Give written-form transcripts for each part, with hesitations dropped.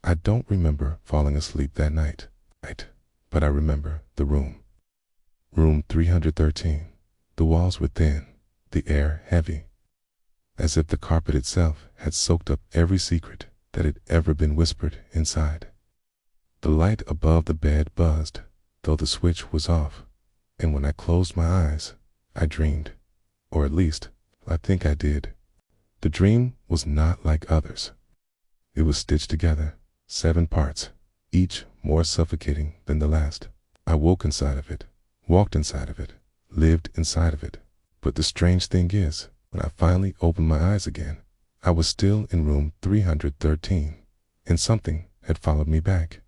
I don't remember falling asleep that night, but I remember the room. Room 313. The walls were thin, the air heavy, as if the carpet itself had soaked up every secret that had ever been whispered inside. The light above the bed buzzed, though the switch was off, and when I closed my eyes, I dreamed, or at least, I think I did. The dream was not like others. It was stitched together, 7 parts, each more suffocating than the last. I woke inside of it, walked inside of it, lived inside of it. But the strange thing is, when I finally opened my eyes again, I was still in room 313, and something had followed me back.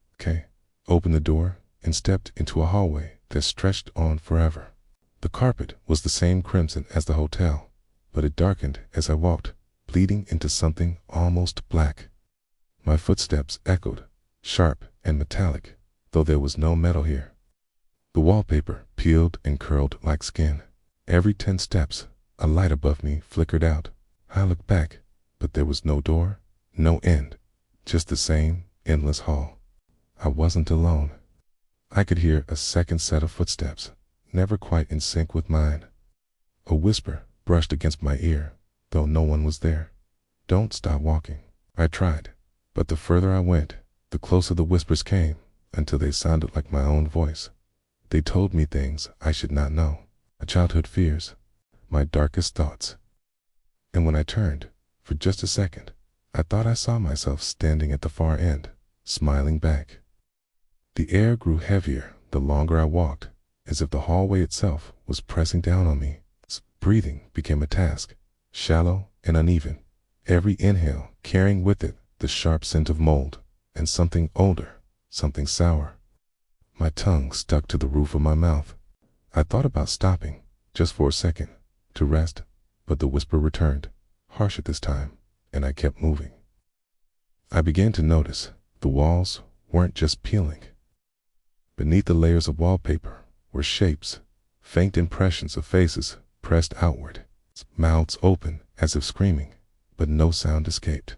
Opened the door and stepped into a hallway that stretched on forever. The carpet was the same crimson as the hotel, but it darkened as I walked, bleeding into something almost black. My footsteps echoed, sharp and metallic, though there was no metal here. The wallpaper peeled and curled like skin. Every 10 steps, a light above me flickered out. I looked back, but there was no door, no end, just the same endless hall. I wasn't alone. I could hear a second set of footsteps, never quite in sync with mine. A whisper brushed against my ear, though no one was there. "Don't stop walking." I tried, but the further I went, the closer the whispers came, until they sounded like my own voice. They told me things I should not know, my childhood fears, my darkest thoughts. And when I turned, for just a second, I thought I saw myself standing at the far end, smiling back. The air grew heavier the longer I walked, as if the hallway itself was pressing down on me. Breathing became a task, shallow and uneven, every inhale carrying with it the sharp scent of mold and something older, something sour. My tongue stuck to the roof of my mouth. I thought about stopping, just for a second, to rest, but the whisper returned, harsher this time, and I kept moving. I began to notice the walls weren't just peeling. Beneath the layers of wallpaper were shapes, faint impressions of faces pressed outward, mouths open as if screaming, but no sound escaped.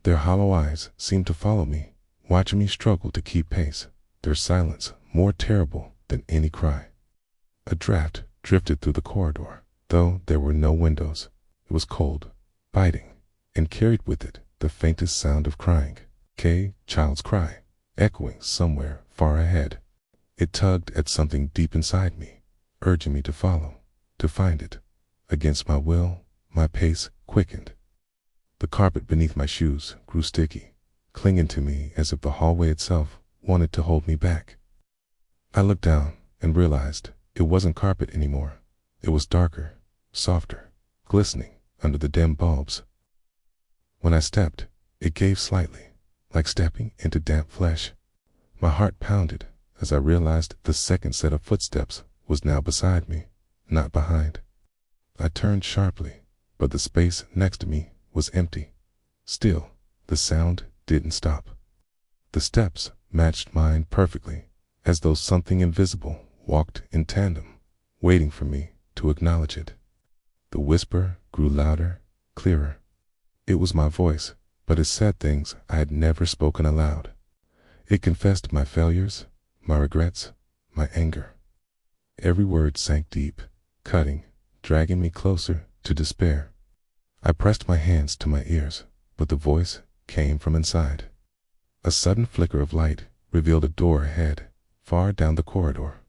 Their hollow eyes seemed to follow me, watching me struggle to keep pace, their silence more terrible than any cry. A draft drifted through the corridor, though there were no windows. It was cold, biting, and carried with it the faintest sound of crying. Child's cry, echoing somewhere far ahead. It tugged at something deep inside me, urging me to follow, to find it. Against my will, my pace quickened. The carpet beneath my shoes grew sticky, clinging to me as if the hallway itself wanted to hold me back. I looked down and realized it wasn't carpet anymore. It was darker, softer, glistening under the dim bulbs. When I stepped, it gave slightly, like stepping into damp flesh. My heart pounded as I realized the second set of footsteps was now beside me, not behind. I turned sharply, but the space next to me was empty. Still, the sound didn't stop. The steps matched mine perfectly, as though something invisible walked in tandem, waiting for me to acknowledge it. The whisper grew louder, clearer. It was my voice, but it said things I had never spoken aloud. It confessed my failures, my regrets, my anger. Every word sank deep, cutting, dragging me closer to despair. I pressed my hands to my ears, but the voice came from inside. A sudden flicker of light revealed a door ahead, far down the corridor.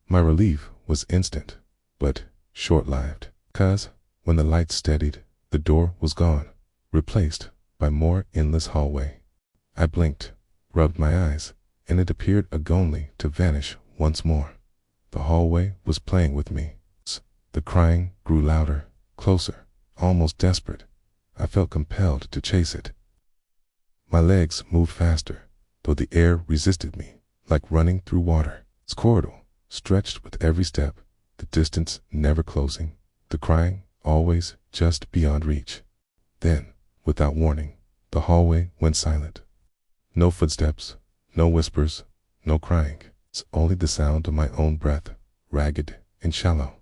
My relief was instant, but short-lived, 'cause when the light steadied, the door was gone, replaced by more endless hallway. I blinked, rubbed my eyes, and it appeared only to vanish once more. The hallway was playing with me. The crying grew louder, closer, almost desperate. I felt compelled to chase it. My legs moved faster, though the air resisted me, like running through water. Its corridor stretched with every step, the distance never closing, the crying always just beyond reach. Then, without warning, the hallway went silent. No footsteps, no whispers, no crying. It's only the sound of my own breath, ragged and shallow.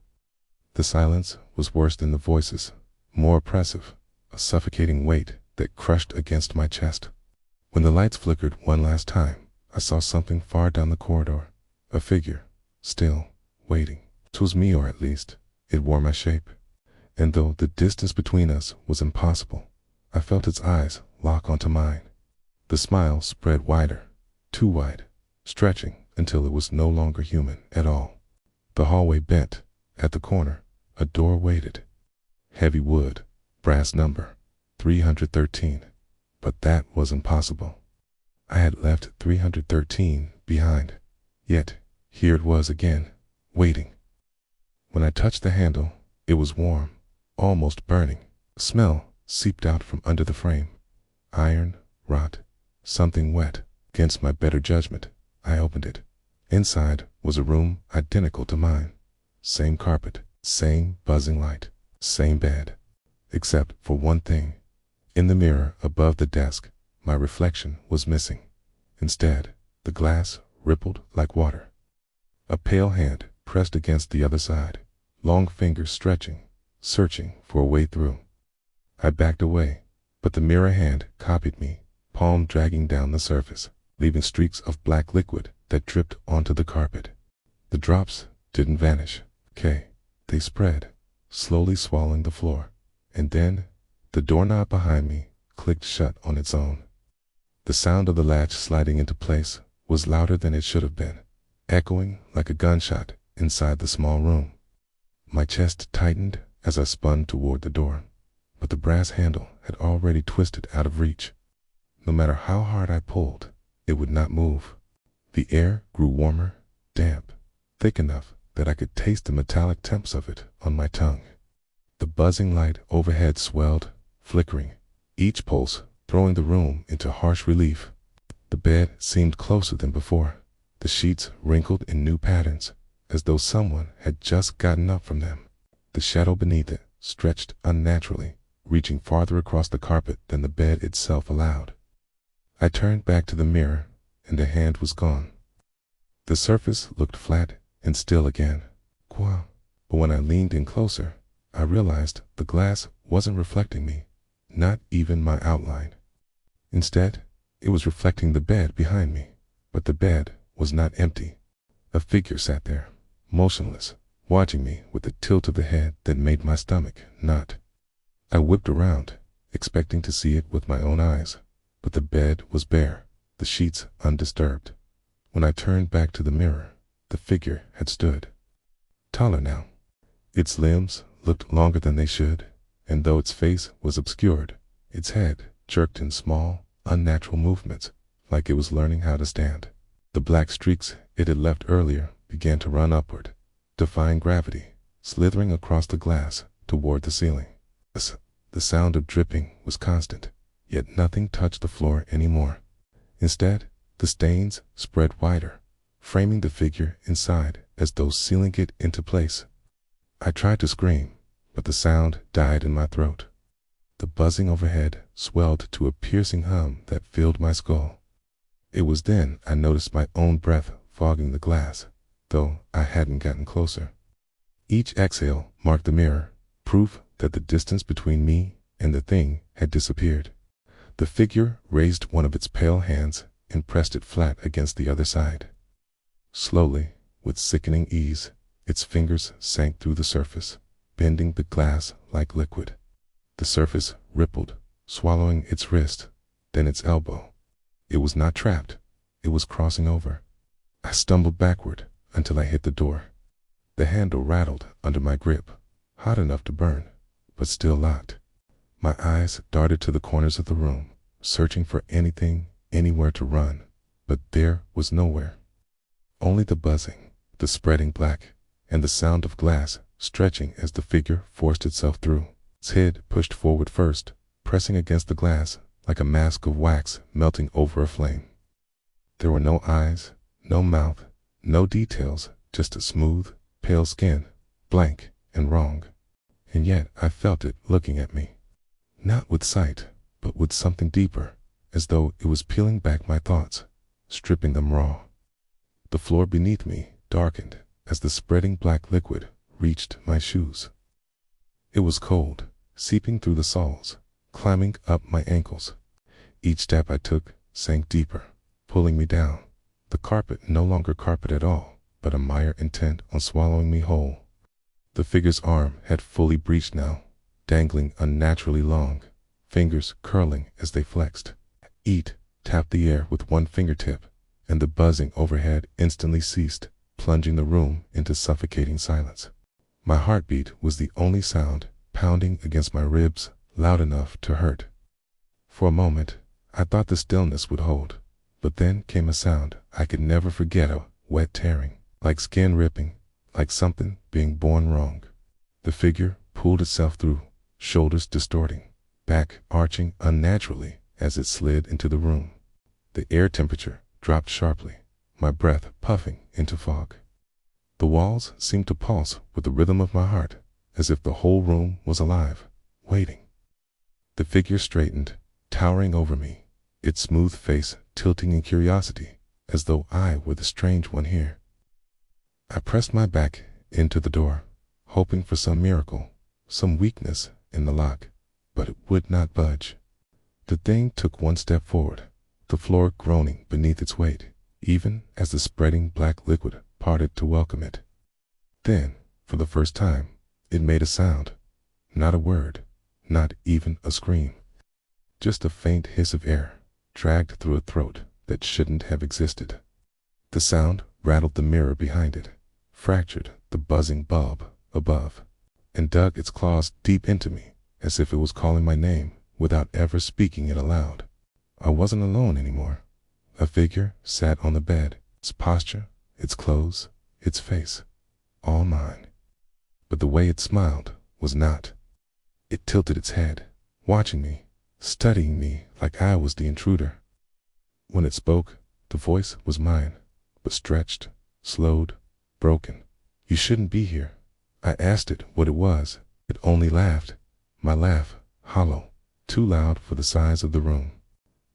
The silence was worse than the voices, more oppressive, a suffocating weight that crushed against my chest. When the lights flickered one last time, I saw something far down the corridor. A figure, still, waiting. 'Twas me, or at least, it wore my shape. And though the distance between us was impossible, I felt its eyes lock onto mine. The smile spread wider, too wide, stretching until it was no longer human at all. The hallway bent. At the corner, a door waited. Heavy wood, brass number, 313. But that was impossible. I had left 313 behind. Yet, here it was again, waiting. When I touched the handle, it was warm, almost burning. A smell seeped out from under the frame. Iron, rot, something wet. Against my better judgment, I opened it. Inside was a room identical to mine. Same carpet, same buzzing light, same bed. Except for one thing. In the mirror above the desk, my reflection was missing. Instead, the glass rippled like water. A pale hand pressed against the other side, long fingers stretching, searching for a way through. I backed away, but the mirror hand copied me, palm dragging down the surface, leaving streaks of black liquid that dripped onto the carpet. The drops didn't vanish. They spread, slowly swallowing the floor. And then, the doorknob behind me clicked shut on its own. The sound of the latch sliding into place was louder than it should have been, echoing like a gunshot inside the small room. My chest tightened as I spun toward the door, but the brass handle had already twisted out of reach. No matter how hard I pulled, it would not move. The air grew warmer, damp, thick enough that I could taste the metallic temps of it on my tongue. The buzzing light overhead swelled, flickering, each pulse throwing the room into harsh relief. The bed seemed closer than before, the sheets wrinkled in new patterns, as though someone had just gotten up from them. The shadow beneath it stretched unnaturally, reaching farther across the carpet than the bed itself allowed. I turned back to the mirror, and the hand was gone. The surface looked flat and still again. But when I leaned in closer, I realized the glass wasn't reflecting me, not even my outline. Instead, it was reflecting the bed behind me. But the bed was not empty. A figure sat there, motionless, watching me with a tilt of the head that made my stomach knot. I whipped around, expecting to see it with my own eyes, but the bed was bare, the sheets undisturbed. When I turned back to the mirror, the figure had stood. Taller now. Its limbs looked longer than they should, and though its face was obscured, its head jerked in small, unnatural movements, like it was learning how to stand. The black streaks it had left earlier began to run upward, defying gravity, slithering across the glass toward the ceiling. The sound of dripping was constant, yet nothing touched the floor anymore. Instead, the stains spread wider, framing the figure inside as though sealing it into place. I tried to scream, but the sound died in my throat. The buzzing overhead swelled to a piercing hum that filled my skull. It was then I noticed my own breath fogging the glass, though I hadn't gotten closer. Each exhale marked the mirror, proof that the distance between me and the thing had disappeared. The figure raised one of its pale hands and pressed it flat against the other side. Slowly, with sickening ease, its fingers sank through the surface, bending the glass like liquid. The surface rippled, swallowing its wrist, then its elbow. It was not trapped, it was crossing over. I stumbled backward until I hit the door. The handle rattled under my grip, hot enough to burn, but still locked. My eyes darted to the corners of the room, searching for anything, anywhere to run, but there was nowhere. Only the buzzing, the spreading black, and the sound of glass stretching as the figure forced itself through. Its head pushed forward first, pressing against the glass like a mask of wax melting over a flame. There were no eyes, no mouth, no details, just a smooth, pale skin, blank and wrong. And yet I felt it looking at me. Not with sight, but with something deeper, as though it was peeling back my thoughts, stripping them raw. The floor beneath me darkened as the spreading black liquid reached my shoes. It was cold, seeping through the soles, climbing up my ankles. Each step I took sank deeper, pulling me down. The carpet no longer carpet at all, but a mire intent on swallowing me whole. The figure's arm had fully breached now, dangling unnaturally long, fingers curling as they flexed. Eat tapped the air with one fingertip, and the buzzing overhead instantly ceased, plunging the room into suffocating silence. My heartbeat was the only sound, pounding against my ribs, loud enough to hurt. For a moment, I thought the stillness would hold, but then came a sound I could never forget, a wet tearing, like skin ripping, like something being born wrong. The figure pulled itself through, shoulders distorting, back arching unnaturally as it slid into the room. The air temperature dropped sharply, my breath puffing into fog. The walls seemed to pulse with the rhythm of my heart, as if the whole room was alive, waiting. The figure straightened, towering over me, its smooth face tilting in curiosity, as though I were the strange one here. I pressed my back into the door, hoping for some miracle, some weakness in the lock, but it would not budge. The thing took one step forward, the floor groaning beneath its weight, even as the spreading black liquid parted to welcome it. Then, for the first time, it made a sound, not a word, not even a scream. Just a faint hiss of air, dragged through a throat that shouldn't have existed. The sound rattled the mirror behind it, fractured the buzzing bulb above, and dug its claws deep into me, as if it was calling my name without ever speaking it aloud. I wasn't alone anymore. A figure sat on the bed, its posture, its clothes, its face, all mine. But the way it smiled was not. It tilted its head, watching me, studying me like I was the intruder. When it spoke, the voice was mine, but stretched, slowed, broken. "You shouldn't be here." I asked it what it was. It only laughed, my laugh hollow, too loud for the size of the room.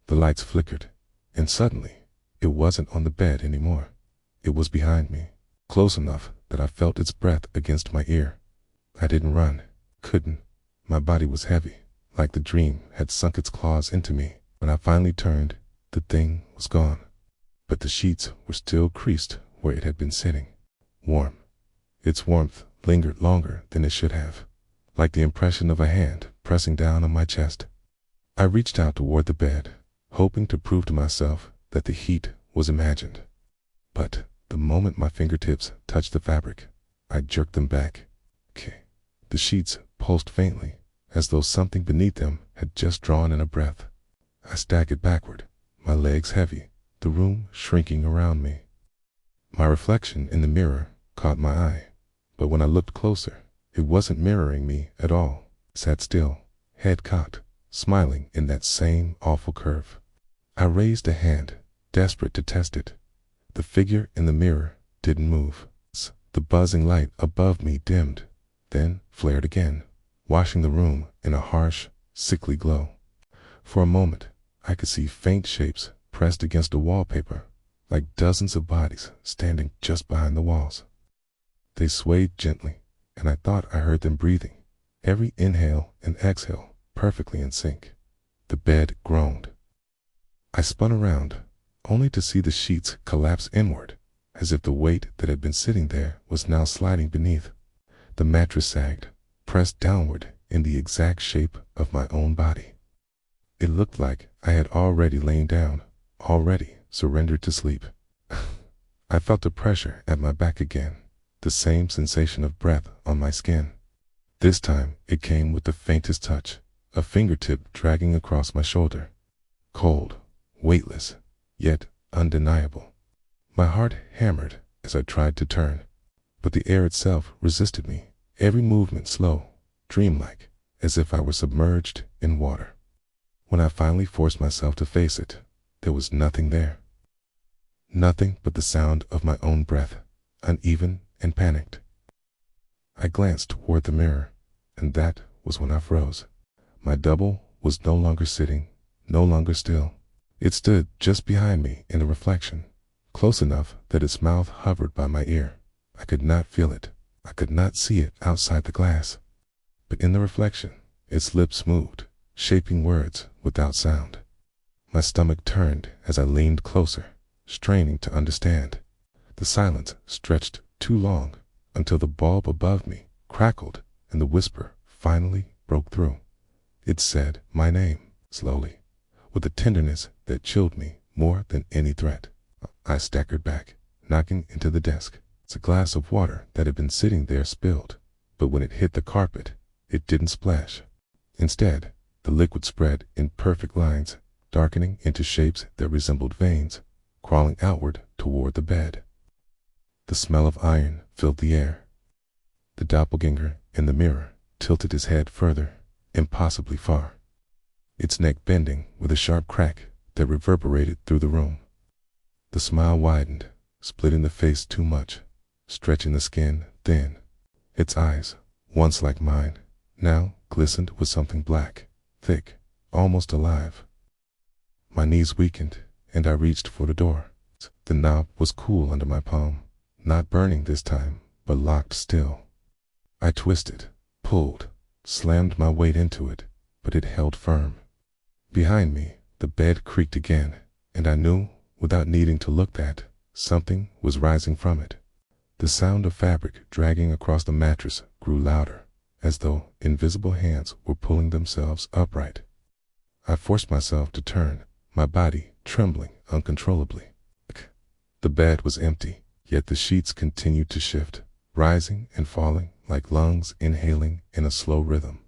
The lights flickered, and suddenly, it wasn't on the bed anymore. It was behind me, close enough that I felt its breath against my ear. I didn't run, couldn't. My body was heavy, like the dream had sunk its claws into me. When I finally turned, the thing was gone. But the sheets were still creased where it had been sitting. Warm. Its warmth lingered longer than it should have, like the impression of a hand pressing down on my chest. I reached out toward the bed, hoping to prove to myself that the heat was imagined. But the moment my fingertips touched the fabric, I jerked them back. The sheets pulsed faintly, as though something beneath them had just drawn in a breath. I staggered backward, my legs heavy, the room shrinking around me. My reflection in the mirror caught my eye, but when I looked closer, it wasn't mirroring me at all. It sat still, head cocked, smiling in that same awful curve. I raised a hand, desperate to test it. The figure in the mirror didn't move. The buzzing light above me dimmed, then flared again, washing the room in a harsh, sickly glow. For a moment, I could see faint shapes pressed against the wallpaper, like dozens of bodies standing just behind the walls. They swayed gently, and I thought I heard them breathing, every inhale and exhale perfectly in sync. The bed groaned. I spun around, only to see the sheets collapse inward, as if the weight that had been sitting there was now sliding beneath. The mattress sagged, pressed downward in the exact shape of my own body. It looked like I had already lain down, already surrendered to sleep. I felt the pressure at my back again, the same sensation of breath on my skin. This time it came with the faintest touch, a fingertip dragging across my shoulder. Cold, weightless, yet undeniable. My heart hammered as I tried to turn, but the air itself resisted me, every movement slow, dreamlike, as if I were submerged in water. When I finally forced myself to face it, there was nothing there. Nothing but the sound of my own breath, uneven and panicked. I glanced toward the mirror, and that was when I froze. My double was no longer sitting, no longer still. It stood just behind me in the reflection, close enough that its mouth hovered by my ear. I could not feel it. I could not see it outside the glass. But in the reflection, its lips moved, shaping words without sound. My stomach turned as I leaned closer, straining to understand. The silence stretched too long until the bulb above me crackled and the whisper finally broke through. It said my name, slowly, with a tenderness that chilled me more than any threat. I staggered back, knocking into the desk. A glass of water that had been sitting there spilled, but when it hit the carpet, it didn't splash. Instead, the liquid spread in perfect lines, darkening into shapes that resembled veins, crawling outward toward the bed. The smell of iron filled the air. The doppelganger in the mirror tilted his head further, impossibly far, its neck bending with a sharp crack that reverberated through the room. The smile widened, splitting the face too much, stretching the skin thin. Its eyes, once like mine, now glistened with something black, thick, almost alive. My knees weakened, and I reached for the door. The knob was cool under my palm, not burning this time, but locked still. I twisted, pulled, slammed my weight into it, but it held firm. Behind me, the bed creaked again, and I knew, without needing to look, that something was rising from it. The sound of fabric dragging across the mattress grew louder, as though invisible hands were pulling themselves upright. I forced myself to turn, my body trembling uncontrollably. The bed was empty, yet the sheets continued to shift, rising and falling like lungs inhaling in a slow rhythm.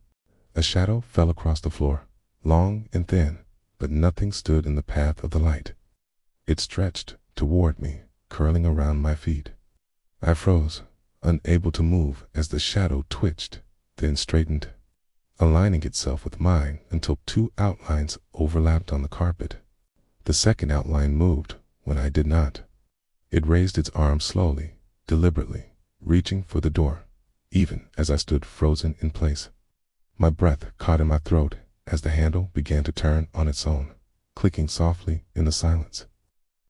A shadow fell across the floor, long and thin, but nothing stood in the path of the light. It stretched toward me, curling around my feet. I froze, unable to move as the shadow twitched, then straightened, aligning itself with mine until two outlines overlapped on the carpet. The second outline moved when I did not. It raised its arm slowly, deliberately, reaching for the door, even as I stood frozen in place. My breath caught in my throat as the handle began to turn on its own, clicking softly in the silence.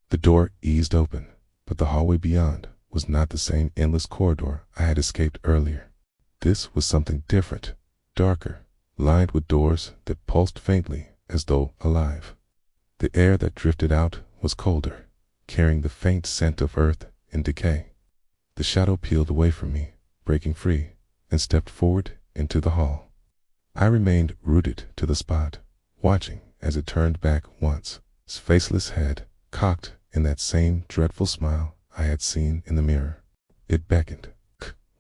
The door eased open, but the hallway beyond was not the same endless corridor I had escaped earlier. This was something different, darker, lined with doors that pulsed faintly as though alive. The air that drifted out was colder, carrying the faint scent of earth and decay. The shadow peeled away from me, breaking free, and stepped forward into the hall. I remained rooted to the spot, watching as it turned back once, its faceless head cocked in that same dreadful smile I had seen in the mirror. It beckoned,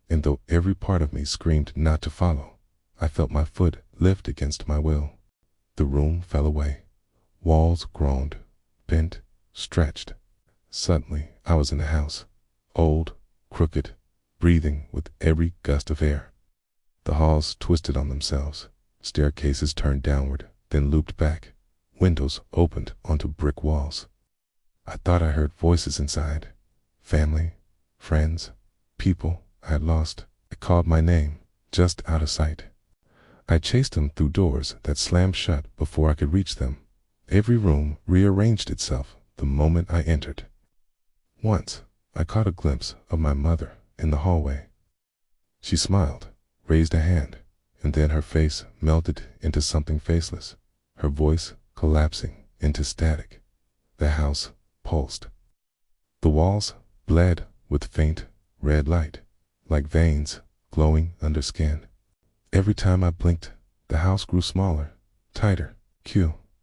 and though every part of me screamed not to follow, I felt my foot lift against my will. The room fell away. Walls groaned, bent, stretched. Suddenly, I was in the house, old, crooked, breathing with every gust of air. The halls twisted on themselves, staircases turned downward, then looped back, windows opened onto brick walls. I thought I heard voices inside, family, friends, people I had lost. I called my name, just out of sight. I chased them through doors that slammed shut before I could reach them. Every room rearranged itself the moment I entered. Once, I caught a glimpse of my mother in the hallway. She smiled, raised a hand, and then her face melted into something faceless, her voice collapsing into static. The house pulsed. The walls bled with faint red light, like veins glowing under skin. Every time I blinked, the house grew smaller, tighter,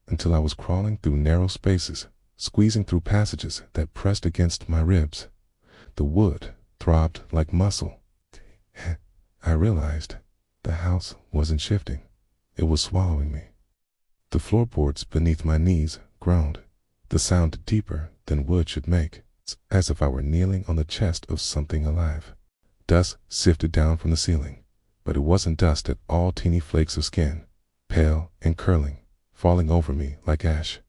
until I was crawling through narrow spaces, squeezing through passages that pressed against my ribs. The wood throbbed like muscle. I realized the house wasn't shifting. It was swallowing me. The floorboards beneath my knees groaned, the sound deeper than wood should make, as if I were kneeling on the chest of something alive. Dust sifted down from the ceiling, but it wasn't dust at all. Teeny flakes of skin, pale and curling, falling over me like ash.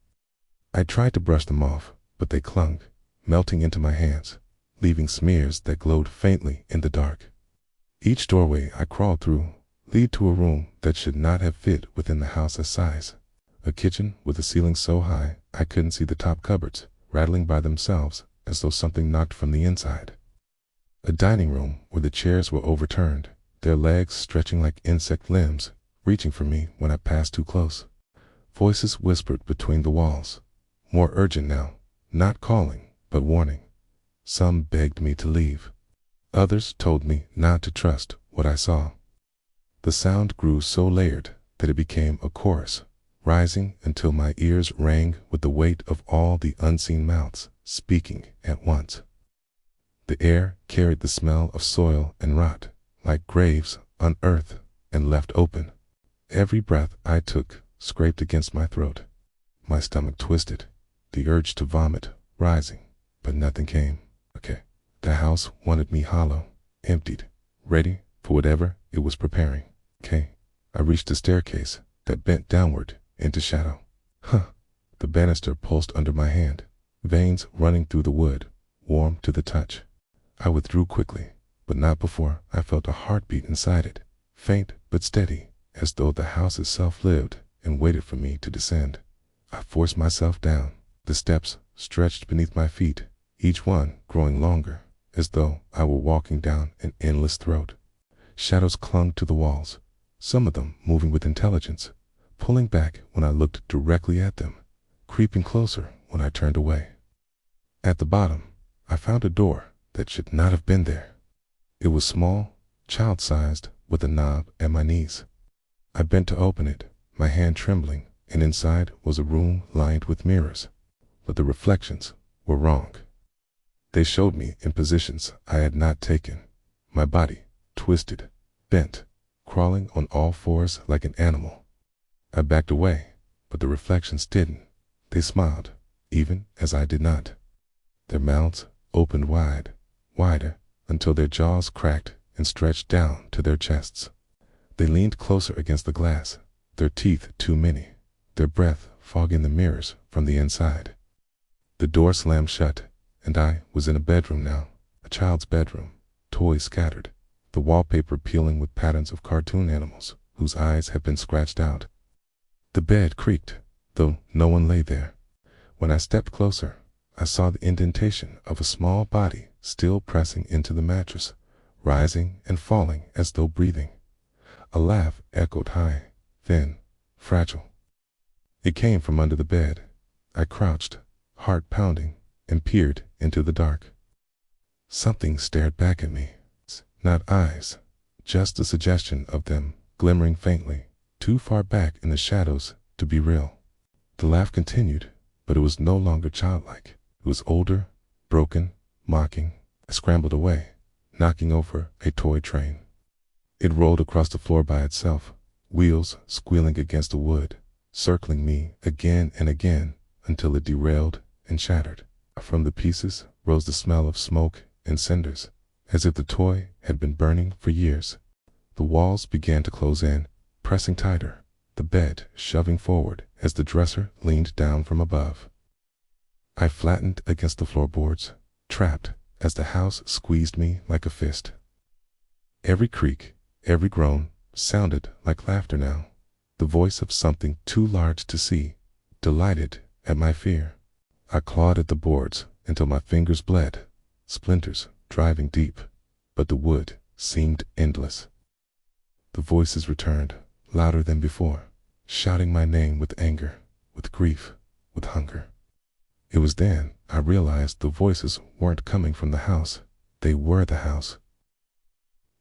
I tried to brush them off, but they clung, melting into my hands, leaving smears that glowed faintly in the dark. Each doorway I crawled through led to a room that should not have fit within the house's size. A kitchen with a ceiling so high I couldn't see the top cupboards, rattling by themselves as though something knocked from the inside. A dining room where the chairs were overturned, their legs stretching like insect limbs, reaching for me when I passed too close. Voices whispered between the walls, more urgent now, not calling, but warning. Some begged me to leave. Others told me not to trust what I saw. The sound grew so layered that it became a chorus, rising until my ears rang with the weight of all the unseen mouths speaking at once. The air carried the smell of soil and rot, like graves unearthed and left open. Every breath I took scraped against my throat. My stomach twisted, the urge to vomit rising, but nothing came. Okay. The house wanted me hollow, emptied, ready for whatever it was preparing. Okay. I reached the staircase that bent downward into shadow. The banister pulsed under my hand, veins running through the wood, warm to the touch. I withdrew quickly, but not before I felt a heartbeat inside it, faint but steady, as though the house itself lived and waited for me to descend. I forced myself down. The steps stretched beneath my feet, each one growing longer, as though I were walking down an endless throat. Shadows clung to the walls, some of them moving with intelligence, pulling back when I looked directly at them, creeping closer when I turned away. At the bottom, I found a door that should not have been there. It was small, child-sized, with a knob at my knees. I bent to open it, my hand trembling, and inside was a room lined with mirrors, but the reflections were wrong. They showed me in positions I had not taken, my body twisted, bent, crawling on all fours like an animal. I backed away, but the reflections didn't. They smiled, even as I did not. Their mouths opened wide, wider, until their jaws cracked and stretched down to their chests. They leaned closer against the glass, their teeth too many, their breath fogging the mirrors from the inside. The door slammed shut, and I was in a bedroom now, a child's bedroom, toys scattered, the wallpaper peeling with patterns of cartoon animals whose eyes had been scratched out. The bed creaked, though no one lay there. When I stepped closer, I saw the indentation of a small body still pressing into the mattress, rising and falling as though breathing. A laugh echoed high, thin, fragile. It came from under the bed. I crouched, heart pounding, and peered into the dark. Something stared back at me. Not eyes, just the suggestion of them glimmering faintly, too far back in the shadows to be real. The laugh continued, but it was no longer childlike. It was older, broken, mocking. I scrambled away, knocking over a toy train. It rolled across the floor by itself, wheels squealing against the wood, circling me again and again until it derailed and shattered. From the pieces rose the smell of smoke and cinders, as if the toy had been burning for years. The walls began to close in, pressing tighter, the bed shoving forward as the dresser leaned down from above. I flattened against the floorboards, trapped as the house squeezed me like a fist. Every creak, every groan sounded like laughter now, the voice of something too large to see, delighted at my fear. I clawed at the boards until my fingers bled, splinters driving deep, but the wood seemed endless. The voices returned, louder than before, shouting my name with anger, with grief, with hunger. It was then I realized the voices weren't coming from the house, they were the house.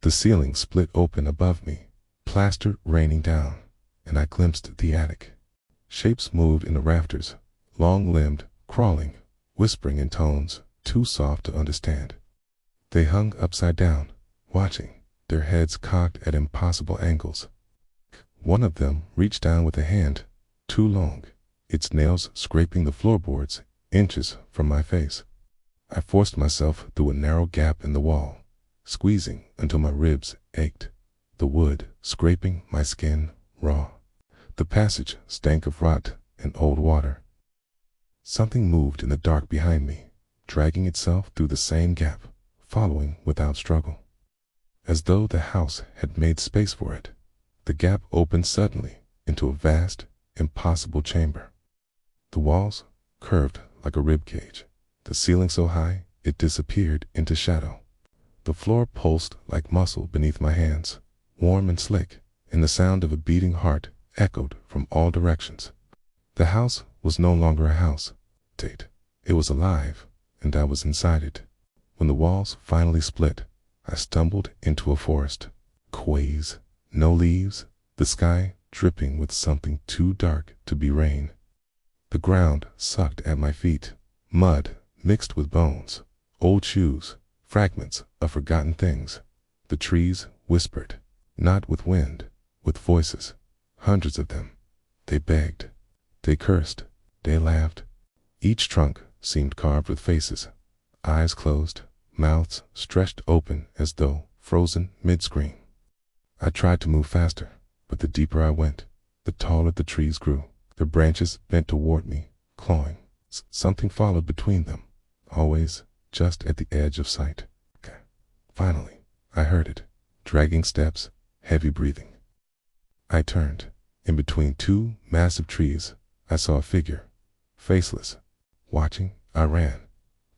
The ceiling split open above me, plaster raining down, and I glimpsed the attic. Shapes moved in the rafters, long-limbed, crawling, whispering in tones too soft to understand. They hung upside down, watching, their heads cocked at impossible angles. One of them reached down with a hand, too long, its nails scraping the floorboards inches from my face. I forced myself through a narrow gap in the wall, squeezing until my ribs ached, the wood scraping my skin raw. The passage stank of rot and old water. Something moved in the dark behind me, dragging itself through the same gap, following without struggle. As though the house had made space for it, the gap opened suddenly into a vast, impossible chamber. The walls curved like a rib cage, the ceiling so high it disappeared into shadow. The floor pulsed like muscle beneath my hands, warm and slick, and the sound of a beating heart echoed from all directions. The house was no longer a house. It was alive, and I was inside it. When the walls finally split, I stumbled into a forest. Quays, no leaves, the sky dripping with something too dark to be rain. The ground sucked at my feet, mud mixed with bones, old shoes, fragments of forgotten things. The trees whispered, not with wind, with voices, hundreds of them. They begged, they cursed, they laughed. Each trunk seemed carved with faces, eyes closed, mouths stretched open as though frozen mid-scream. I tried to move faster, but the deeper I went, the taller the trees grew. Their branches bent toward me, clawing. Something followed between them, always just at the edge of sight. Finally, I heard it, dragging steps, heavy breathing. I turned. In between two massive trees, I saw a figure, faceless. Watching, I ran.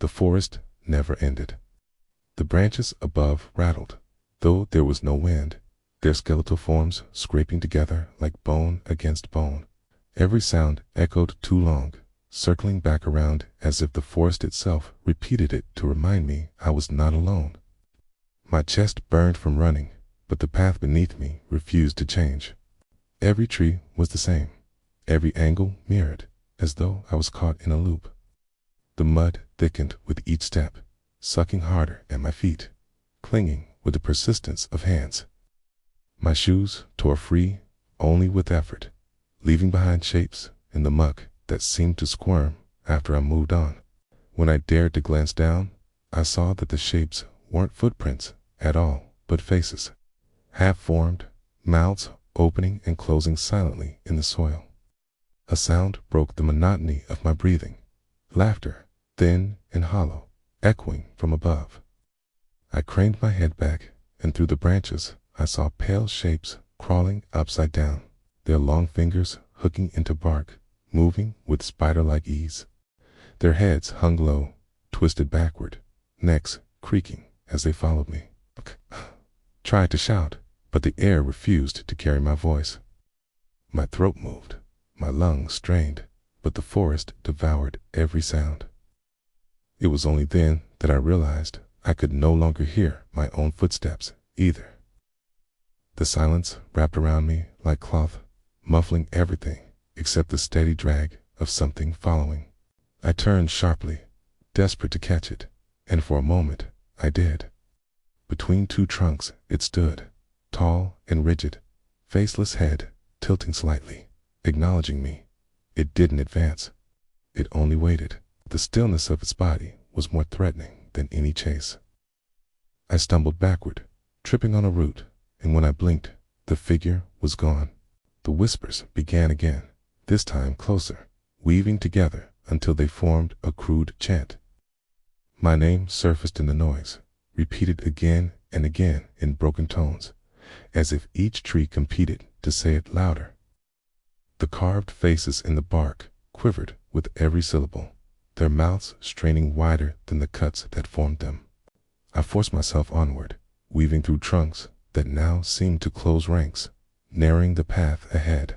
The forest never ended. The branches above rattled, though there was no wind, their skeletal forms scraping together like bone against bone. Every sound echoed too long, circling back around as if the forest itself repeated it to remind me I was not alone. My chest burned from running, but the path beneath me refused to change. Every tree was the same, every angle mirrored, as though I was caught in a loop. The mud thickened with each step, sucking harder at my feet, clinging with the persistence of hands. My shoes tore free only with effort, leaving behind shapes in the muck that seemed to squirm after I moved on. When I dared to glance down, I saw that the shapes weren't footprints at all, but faces, half-formed, mouths opening and closing silently in the soil. A sound broke the monotony of my breathing, laughter, thin and hollow, echoing from above. I craned my head back, and through the branches I saw pale shapes crawling upside down, their long fingers hooking into bark, moving with spider-like ease. Their heads hung low, twisted backward, necks creaking as they followed me. Tried to shout, but the air refused to carry my voice. My throat moved, my lungs strained, but the forest devoured every sound. It was only then that I realized I could no longer hear my own footsteps either. The silence wrapped around me like cloth, muffling everything except the steady drag of something following. I turned sharply, desperate to catch it, and for a moment I did. Between two trunks it stood, tall and rigid, faceless head tilting slightly, acknowledging me. It didn't advance. It only waited. The stillness of its body was more threatening than any chase. I stumbled backward, tripping on a root, and when I blinked, the figure was gone. The whispers began again, this time closer, weaving together until they formed a crude chant. My name surfaced in the noise, repeated again and again in broken tones, as if each tree competed to say it louder. The carved faces in the bark quivered with every syllable, their mouths straining wider than the cuts that formed them. I forced myself onward, weaving through trunks that now seemed to close ranks, narrowing the path ahead.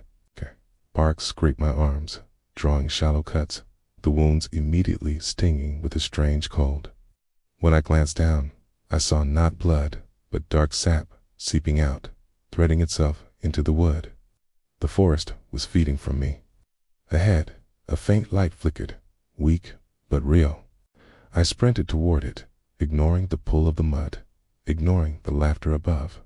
Bark scraped my arms, drawing shallow cuts, the wounds immediately stinging with a strange cold. When I glanced down, I saw not blood, but dark sap seeping out, threading itself into the wood. The forest was feeding from me. Ahead, a faint light flickered, weak but real. I sprinted toward it, ignoring the pull of the mud, ignoring the laughter above.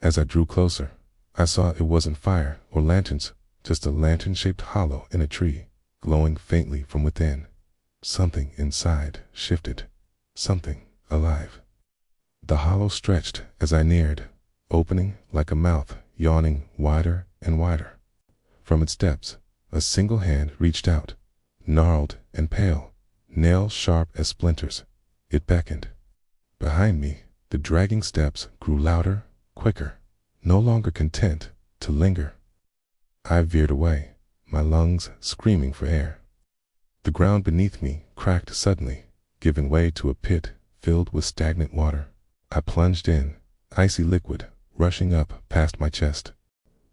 As I drew closer, I saw it wasn't fire or lanterns, just a lantern-shaped hollow in a tree, glowing faintly from within. Something inside shifted, something alive. The hollow stretched as I neared, opening like a mouth, yawning wider and wider. From its depths, a single hand reached out, gnarled and pale, nails sharp as splinters. It beckoned. Behind me, the dragging steps grew louder, quicker, no longer content to linger. I veered away, my lungs screaming for air. The ground beneath me cracked suddenly, giving way to a pit filled with stagnant water. I plunged in, icy liquid rushing up past my chest.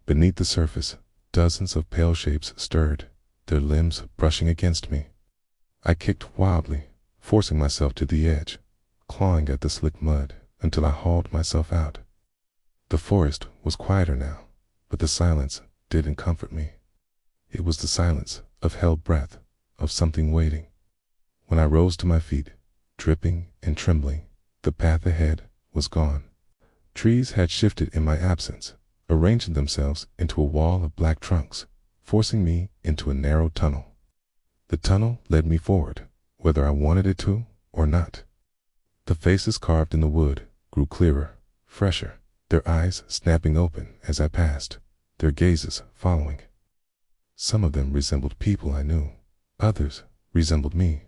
Beneath the surface, dozens of pale shapes stirred, their limbs brushing against me. I kicked wildly, forcing myself to the edge, clawing at the slick mud until I hauled myself out. The forest was quieter now, but the silence didn't comfort me. It was the silence of held breath, of something waiting. When I rose to my feet, dripping and trembling, the path ahead was gone. Trees had shifted in my absence, arranging themselves into a wall of black trunks, forcing me into a narrow tunnel. The tunnel led me forward, whether I wanted it to or not. The faces carved in the wood grew clearer, fresher, their eyes snapping open as I passed, their gazes following. Some of them resembled people I knew, others resembled me.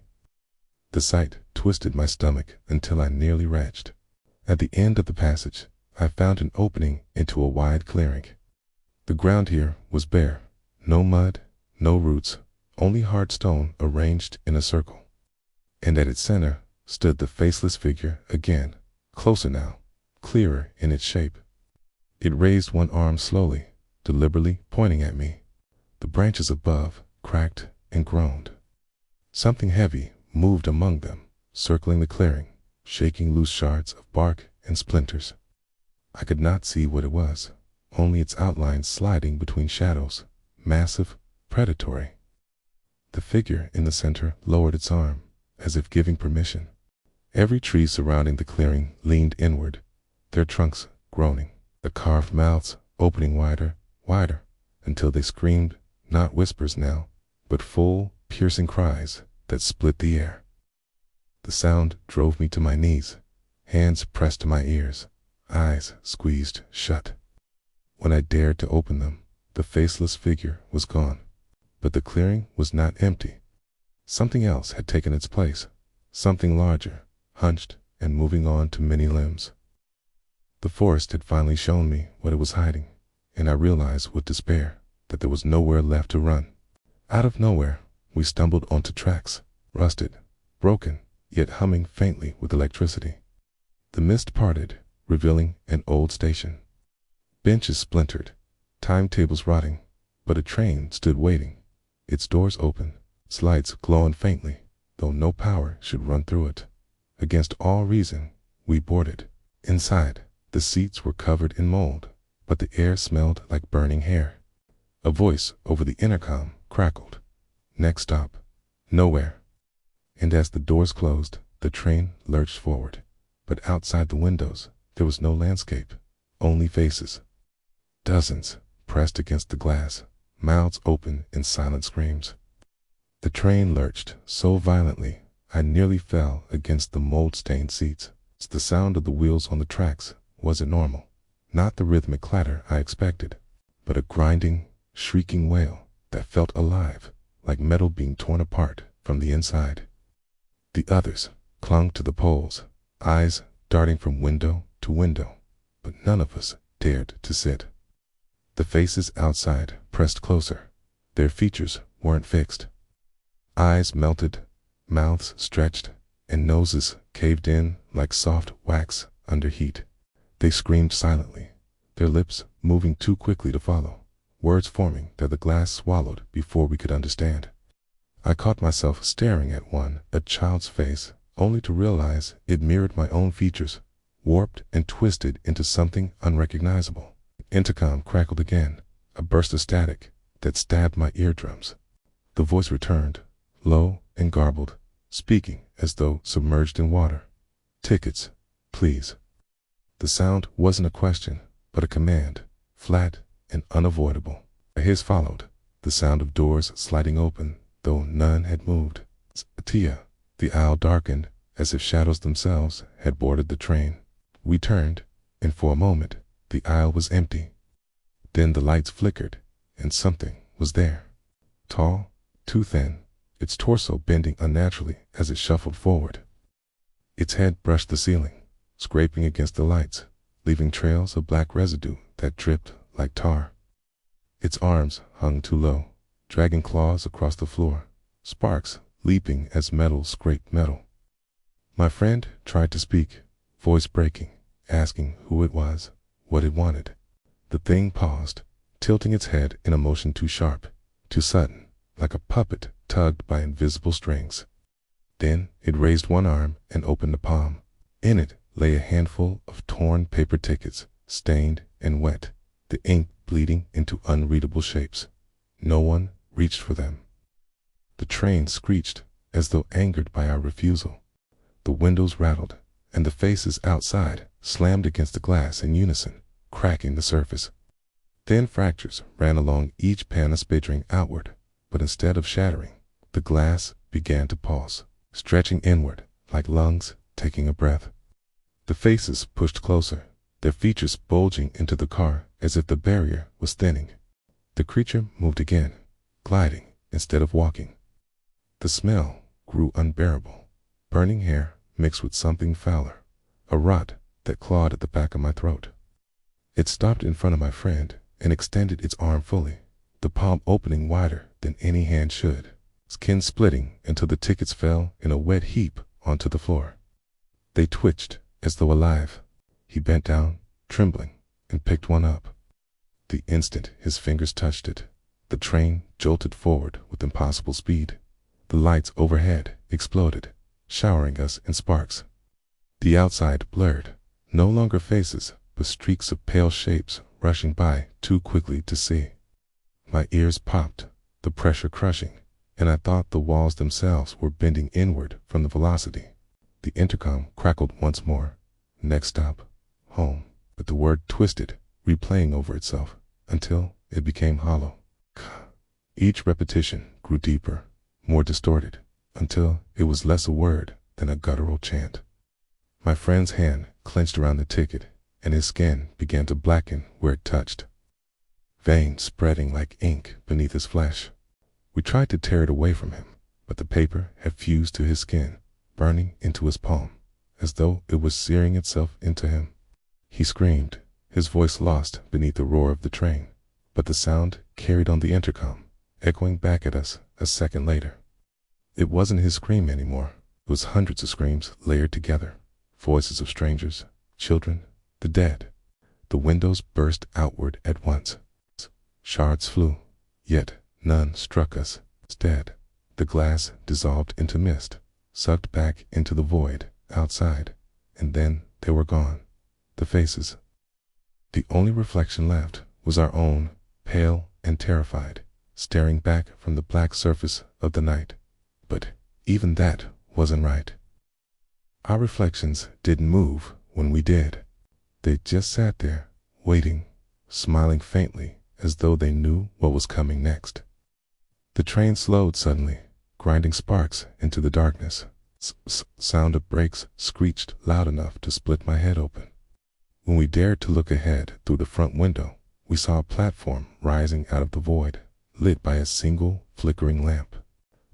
The sight twisted my stomach until I nearly retched. At the end of the passage, I found an opening into a wide clearing. The ground here was bare, no mud, no roots, only hard stone arranged in a circle. And at its center stood the faceless figure again, closer now, clearer in its shape. It raised one arm slowly, deliberately pointing at me. The branches above cracked and groaned. Something heavy moved among them, circling the clearing, shaking loose shards of bark and splinters. I could not see what it was, only its outlines sliding between shadows, massive, predatory. The figure in the center lowered its arm, as if giving permission. Every tree surrounding the clearing leaned inward, their trunks groaning, the carved mouths opening wider, wider, until they screamed, not whispers now, but full, piercing cries that split the air. The sound drove me to my knees, hands pressed to my ears, eyes squeezed shut. When I dared to open them, the faceless figure was gone, but the clearing was not empty. Something else had taken its place, something larger, hunched and moving on to many limbs. The forest had finally shown me what it was hiding, and I realized with despair that there was nowhere left to run. Out of nowhere, we stumbled onto tracks, rusted, broken, yet humming faintly with electricity. The mist parted, revealing an old station. Benches splintered, timetables rotting, but a train stood waiting, its doors open, its lights glowing faintly, though no power should run through it. Against all reason, we boarded. Inside, the seats were covered in mold, but the air smelled like burning hair. A voice over the intercom crackled. Next stop, nowhere. And as the doors closed, the train lurched forward. But outside the windows, there was no landscape, only faces. Dozens pressed against the glass, mouths open in silent screams. The train lurched so violently, I nearly fell against the mold-stained seats. The sound of the wheels on the tracks wasn't normal, not the rhythmic clatter I expected, but a grinding, shrieking wail that felt alive, like metal being torn apart from the inside. The others clung to the poles, eyes darting from window to window, but none of us dared to sit. The faces outside pressed closer. Their features weren't fixed. Eyes melted, mouths stretched, and noses caved in like soft wax under heat. They screamed silently, their lips moving too quickly to follow, words forming that the glass swallowed before we could understand. I caught myself staring at one, a child's face, only to realize it mirrored my own features, warped and twisted into something unrecognizable. Intercom crackled again, a burst of static that stabbed my eardrums. The voice returned, low and garbled, speaking as though submerged in water. "Tickets, please." The sound wasn't a question, but a command, flat and unavoidable. A hiss followed, the sound of doors sliding open, though none had moved. Tia, the aisle darkened, as if shadows themselves had boarded the train. We turned, and for a moment, the aisle was empty. Then the lights flickered, and something was there. Tall, too thin, its torso bending unnaturally as it shuffled forward. Its head brushed the ceiling, scraping against the lights, leaving trails of black residue that dripped like tar. Its arms hung too low, dragging claws across the floor, sparks leaping as metal scraped metal. My friend tried to speak, voice breaking, asking who it was, what it wanted. The thing paused, tilting its head in a motion too sharp, too sudden, like a puppet tugged by invisible strings. Then it raised one arm and opened a palm. In it lay a handful of torn paper tickets, stained and wet, the ink bleeding into unreadable shapes. No one reached for them. The train screeched as though angered by our refusal. The windows rattled, and the faces outside slammed against the glass in unison, cracking the surface. Thin fractures ran along each pane, spittering outward, but instead of shattering, the glass began to pulse, stretching inward like lungs taking a breath. The faces pushed closer, their features bulging into the car as if the barrier was thinning. The creature moved again, gliding instead of walking. The smell grew unbearable, burning hair mixed with something fouler, a rot that clawed at the back of my throat. It stopped in front of my friend and extended its arm fully, the palm opening wider than any hand should, skin splitting until the tickets fell in a wet heap onto the floor. They twitched as though alive. He bent down, trembling, and picked one up. The instant his fingers touched it, the train jolted forward with impossible speed. The lights overhead exploded, showering us in sparks. The outside blurred, no longer faces, but streaks of pale shapes rushing by too quickly to see. My ears popped, the pressure crushing, and I thought the walls themselves were bending inward from the velocity. The intercom crackled once more. Next stop, home. But the word twisted, replaying over itself, until it became hollow. Each repetition grew deeper, more distorted, until it was less a word than a guttural chant. My friend's hand clenched around the ticket, and his skin began to blacken where it touched, veins spreading like ink beneath his flesh. We tried to tear it away from him, but the paper had fused to his skin, burning into his palm, as though it was searing itself into him. He screamed, his voice lost beneath the roar of the train, but the sound carried on the intercom, echoing back at us a second later. It wasn't his scream anymore. It was hundreds of screams layered together, voices of strangers, children, the dead. The windows burst outward at once. Shards flew, yet none struck us. Instead, the glass dissolved into mist, sucked back into the void outside, and then they were gone. The faces. The only reflection left was our own, pale and terrified, staring back from the black surface of the night. But even that wasn't right. Our reflections didn't move when we did. They just sat there, waiting, smiling faintly as though they knew what was coming next. The train slowed suddenly, grinding sparks into the darkness. Sound of brakes screeched loud enough to split my head open. When we dared to look ahead through the front window, we saw a platform rising out of the void, lit by a single flickering lamp.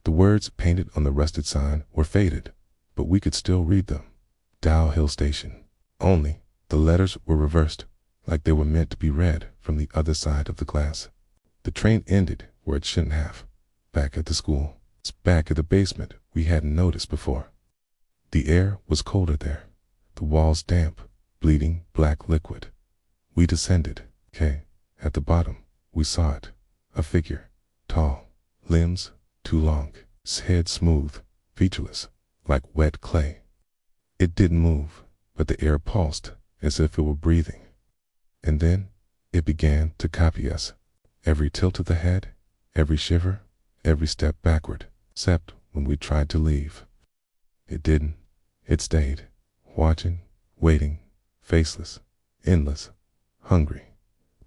The words painted on the rusted sign were faded, but we could still read them. Dow Hill Station. Only the letters were reversed, like they were meant to be read from the other side of the glass. The train ended where it shouldn't have, back at the school. It's back at the basement we hadn't noticed before. The air was colder there, the walls damp, bleeding black liquid. We descended. At the bottom, we saw it, a figure, tall, limbs too long, his head smooth, featureless, like wet clay. It didn't move, but the air pulsed as if it were breathing. And then it began to copy us. Every tilt of the head, every shiver, every step backward, except when we tried to leave. It didn't. It stayed, watching, waiting, faceless, endless, hungry.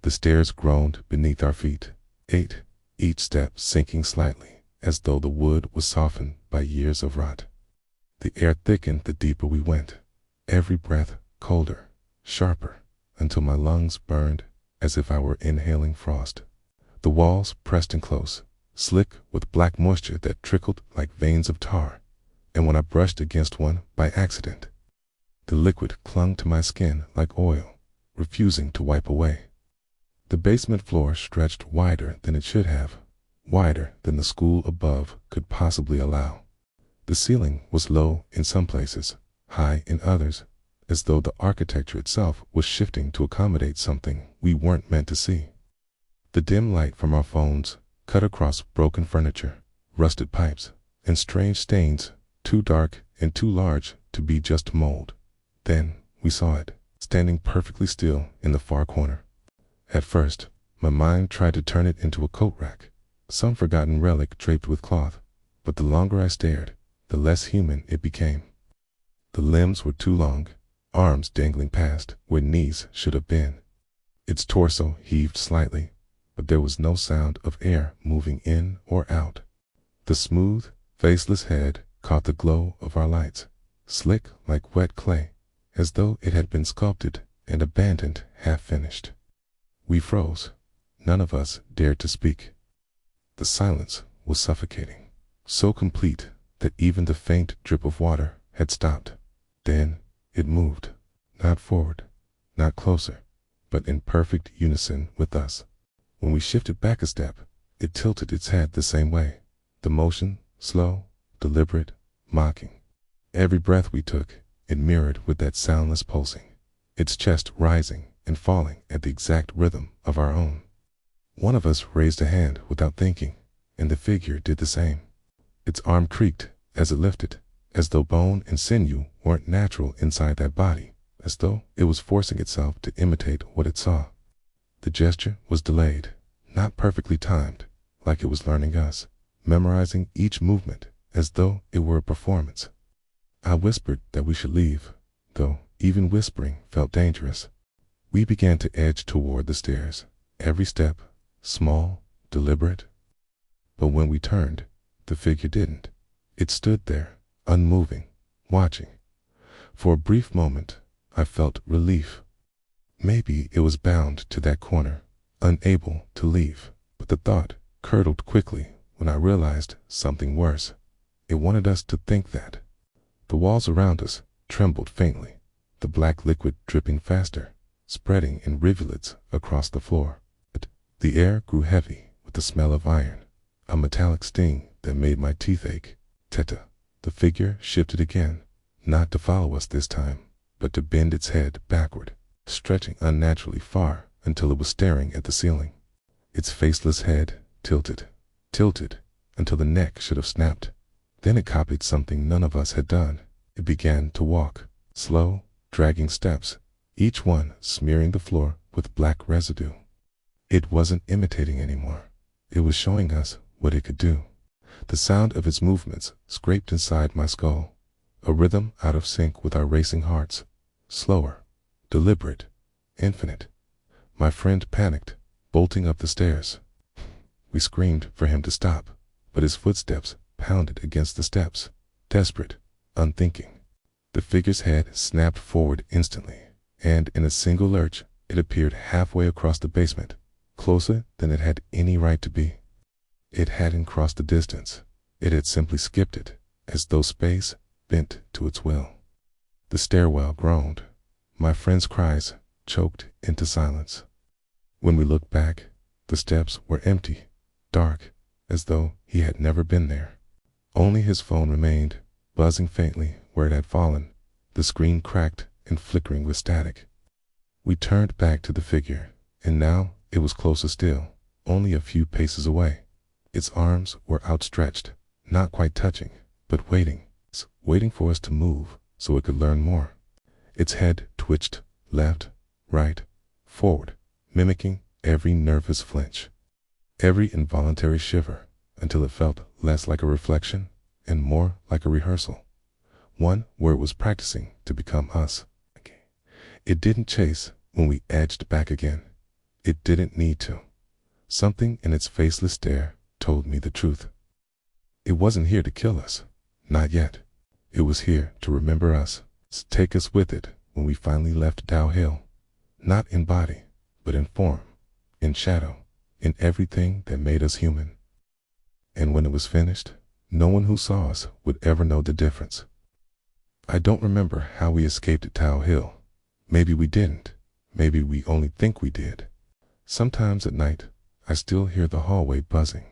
The stairs groaned beneath our feet, each step sinking slightly, as though the wood was softened by years of rot. The air thickened the deeper we went, every breath colder, sharper, until my lungs burned as if I were inhaling frost. The walls pressed in close, slick with black moisture that trickled like veins of tar, and when I brushed against one by accident, the liquid clung to my skin like oil, refusing to wipe away. The basement floor stretched wider than it should have, wider than the school above could possibly allow. The ceiling was low in some places, high in others, as though the architecture itself was shifting to accommodate something we weren't meant to see. The dim light from our phones cut across broken furniture, rusted pipes, and strange stains too dark and too large to be just mold. Then we saw it, standing perfectly still in the far corner. At first, my mind tried to turn it into a coat rack, some forgotten relic draped with cloth, but the longer I stared, the less human it became. The limbs were too long, arms dangling past where knees should have been. Its torso heaved slightly, but there was no sound of air moving in or out. The smooth, faceless head caught the glow of our lights, slick like wet clay, as though it had been sculpted and abandoned half-finished. We froze. None of us dared to speak. The silence was suffocating, so complete that even the faint drip of water had stopped. Then it moved, not forward, not closer, but in perfect unison with us. When we shifted back a step, it tilted its head the same way, the motion slow, deliberate, mocking. Every breath we took, it mirrored with that soundless pulsing, its chest rising and falling at the exact rhythm of our own. One of us raised a hand without thinking, and the figure did the same. Its arm creaked as it lifted, as though bone and sinew weren't natural inside that body, as though it was forcing itself to imitate what it saw. The gesture was delayed, not perfectly timed, like it was learning us, memorizing each movement as though it were a performance. I whispered that we should leave, though even whispering felt dangerous. We began to edge toward the stairs, every step small, deliberate. But when we turned, the figure didn't. It stood there, unmoving, watching. For a brief moment, I felt relief. Maybe it was bound to that corner, unable to leave. But the thought curdled quickly when I realized something worse. It wanted us to think that. The walls around us trembled faintly, the black liquid dripping faster, spreading in rivulets across the floor. The air grew heavy with the smell of iron, a metallic sting that made my teeth ache. Teta. The figure shifted again, not to follow us this time, but to bend its head backward, stretching unnaturally far until it was staring at the ceiling. Its faceless head tilted until the neck should have snapped. Then it copied something none of us had done. It began to walk, slow, dragging steps, each one smearing the floor with black residue. It wasn't imitating anymore. It was showing us what it could do. The sound of its movements scraped inside my skull, a rhythm out of sync with our racing hearts, slower, deliberate, infinite. My friend panicked, bolting up the stairs. We screamed for him to stop, but his footsteps pounded against the steps, desperate, unthinking. The figure's head snapped forward instantly, and in a single lurch, it appeared halfway across the basement, closer than it had any right to be. It hadn't crossed the distance. It had simply skipped it, as though space bent to its will. The stairwell groaned. My friend's cries choked into silence. When we looked back, the steps were empty, dark, as though he had never been there. Only his phone remained, buzzing faintly where it had fallen, the screen cracked and flickering with static. We turned back to the figure, and now it was closer still, only a few paces away. Its arms were outstretched, not quite touching, but waiting for us to move so it could learn more. Its head twitched left, right, forward, mimicking every nervous flinch, every involuntary shiver, until it felt less like a reflection and more like a rehearsal, one where it was practicing to become us. It didn't chase when we edged back again. It didn't need to. Something in its faceless stare told me the truth. It wasn't here to kill us, not yet. It was here to remember us, to take us with it when we finally left Dow Hill, not in body, but in form, in shadow, in everything that made us human. And when it was finished, no one who saw us would ever know the difference. I don't remember how we escaped Dow Hill. Maybe we didn't. Maybe we only think we did. Sometimes at night, I still hear the hallway buzzing.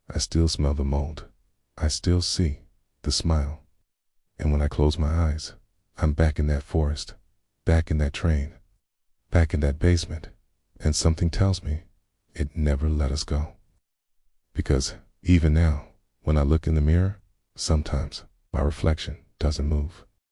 I still smell the mold. I still see the smile. And when I close my eyes, I'm back in that forest, back in that train, back in that basement, and something tells me it never let us go. Because even now, when I look in the mirror, sometimes My reflection doesn't move.